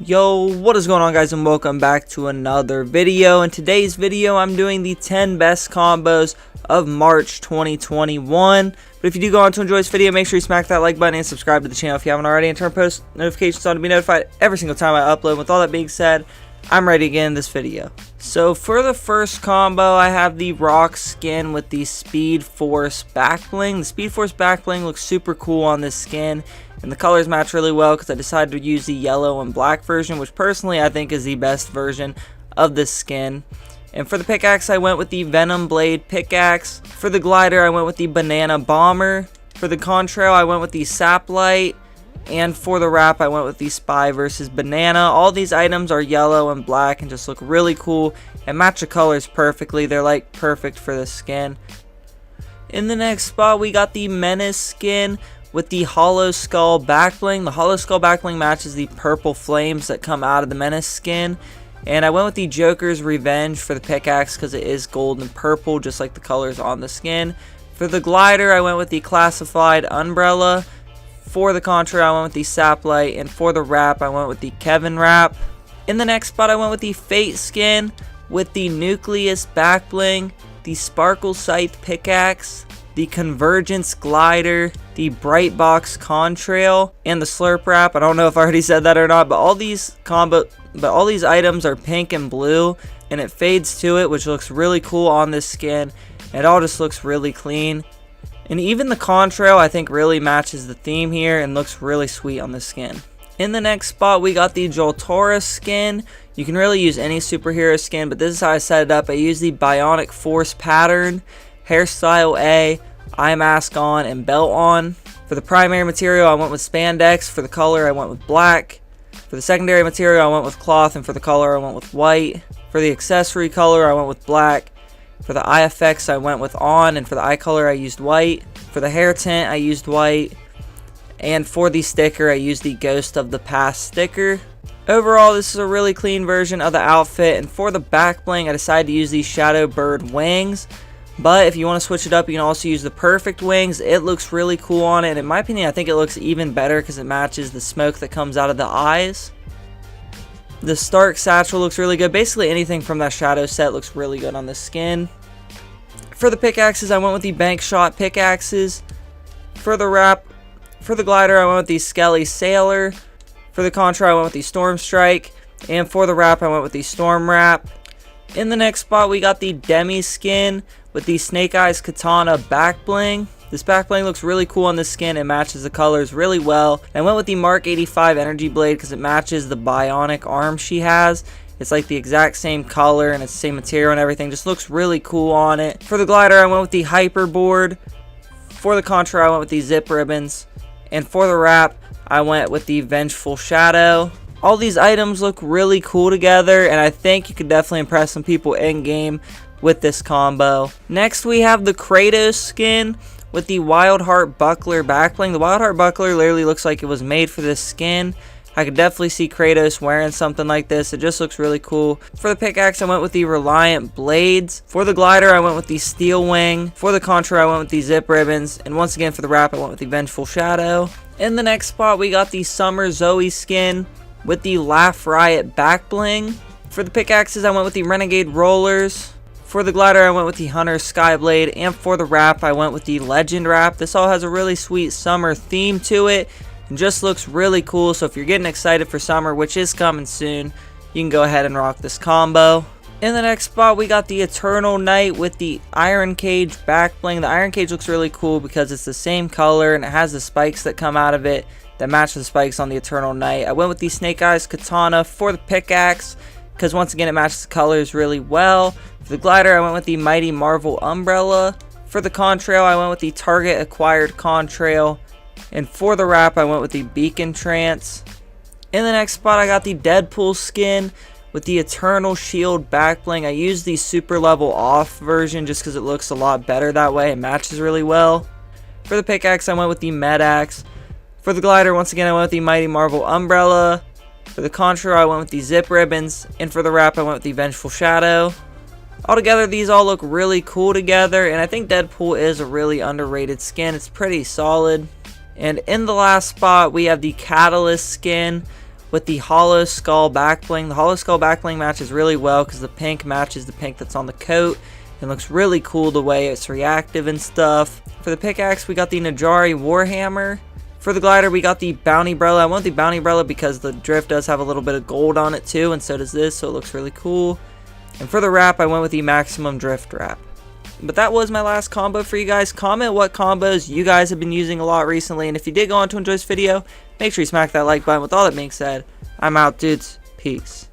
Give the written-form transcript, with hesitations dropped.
Yo, what is going on, guys, and welcome back to another video. In today's video, I'm doing the 10 best combos of March 2021. But if you do go on to enjoy this video, make sure you smack that like button and subscribe to the channel if you haven't already, and turn post notifications on to be notified every single time I upload. With all that being said, I'm ready to get in this video. So for the first combo, I have the rock skin with the Speed Force back bling. The Speed Force back bling looks super cool on this skin, and the colors match really well because I decided to use the yellow and black version, which personally I think is the best version of this skin. And for the pickaxe, I went with the Venom Blade pickaxe. For the glider, I went with the Banana Bomber. For the contrail, I went with the Saplight. And for the wrap, I went with the Spy versus Banana. All these items are yellow and black and just look really cool and match the colors perfectly. They're like perfect for the skin. In the next spot, we got the Menace skin with the Hollow Skull back bling. The Hollow Skull back bling matches the purple flames that come out of the Menace skin. And I went with the Joker's Revenge for the pickaxe because it is gold and purple, just like the colors on the skin. For the glider, I went with the Classified Umbrella. For the contrail, I went with the Saplight, and for the wrap, I went with the Kevin wrap. In the next spot, I went with the Fate skin with the Nucleus back bling, the Sparkle Scythe pickaxe, the Convergence glider, the Bright Box contrail, and the Slurp wrap. I don't know if I already said that or not, but all these items are pink and blue, and it fades to it, which looks really cool on this skin. It all just looks really clean. And even the contrail, I think, really matches the theme here and looks really sweet on the skin. In the next spot, we got the Joltaurus skin. You can really use any superhero skin, but this is how I set it up. I use the Bionic Force pattern, hairstyle A, eye mask on, and belt on. For the primary material, I went with spandex. For the color, I went with black. For the secondary material, I went with cloth, and for the color, I went with white. For the accessory color, I went with black. For the eye effects, I went with on, and for the eye color, I used white. For the hair tint, I used white. And for the sticker, I used the Ghost of the Past sticker. Overall, this is a really clean version of the outfit. And for the back bling, I decided to use these SHADOWBIRD wings. But if you want to switch it up, you can also use the Perfect wings. It looks really cool on it. And in my opinion, I think it looks even better because it matches the smoke that comes out of the eyes. The Stark satchel looks really good. Basically anything from that shadow set looks really good on the skin. For the pickaxes, I went with the Bank Shot pickaxes. For the wrap, for the glider, I went with the Skelly Sailor. For the contrail, I went with the Storm Strike. And for the wrap, I went with the Storm Wrap. In the next spot, we got the Demi skin with the Snake Eyes Katana back bling. This back bling looks really cool on this skin. It matches the colors really well. And I went with the Mark 85 Energy Blade because it matches the bionic arm she has. It's like the exact same color and it's the same material and everything. Just looks really cool on it. For the glider, I went with the Hyperboard. For the contrail, I went with the Zip Ribbons. And for the wrap, I went with the Vengeful Shadow. All these items look really cool together, and I think you could definitely impress some people in game with this combo. Next, we have the Kratos skin with the Wild Heart Buckler back bling. The Wild Heart Buckler literally looks like it was made for this skin. I could definitely see Kratos wearing something like this. It just looks really cool. For the pickaxe, I went with the Reliant Blades. For the glider, I went with the Steel Wing. For the contrail, I went with the Zip Ribbons. And once again, for the wrap, I went with the Vengeful Shadow. In the next spot, we got the Summer Zoe skin with the Laugh Riot back bling. For the pickaxes, I went with the Renegade Rollers. For the glider, I went with the Hunter Skyblade. And for the wrap, I went with the Legend wrap. This all has a really sweet summer theme to it. And just looks really cool. So if you're getting excited for summer, which is coming soon, you can go ahead and rock this combo. In the next spot, we got the Eternal Knight with the Iron Cage back bling. The Iron Cage looks really cool because it's the same color and it has the spikes that come out of it that match the spikes on the Eternal Knight. I went with the Snake Eyes Katana for the pickaxe because once again it matches the colors really well. For the glider, I went with the Mighty Marvel Umbrella. For the contrail, I went with the Target Acquired Contrail. And for the wrap, I went with the Beacon Trance. In the next spot, I got the Deadpool skin with the Eternal Shield back bling. I used the super level off version just because it looks a lot better that way. It matches really well. For the pickaxe, I went with the Medaxe. For the glider, once again, I went with the Mighty Marvel Umbrella. For the contrail, I went with the Zip Ribbons. And for the wrap, I went with the Vengeful Shadow. Altogether, these all look really cool together. And I think Deadpool is a really underrated skin. It's pretty solid. And in the last spot, we have the Catalyst skin with the hollow skull back bling. The hollow skull back bling matches really well because the pink matches the pink that's on the coat. It looks really cool the way it's reactive and stuff. For the pickaxe, we got the Najari Warhammer. For the glider, we got the Bounty Umbrella. I want the Bounty Umbrella because the drift does have a little bit of gold on it too, and so does this, so it looks really cool. And for the wrap, I went with the Maximum Drift wrap. But that was my last combo for you guys. Comment what combos you guys have been using a lot recently, and if you did go on to enjoy this video, make sure you smack that like button. With all that being said, I'm out, dudes. Peace.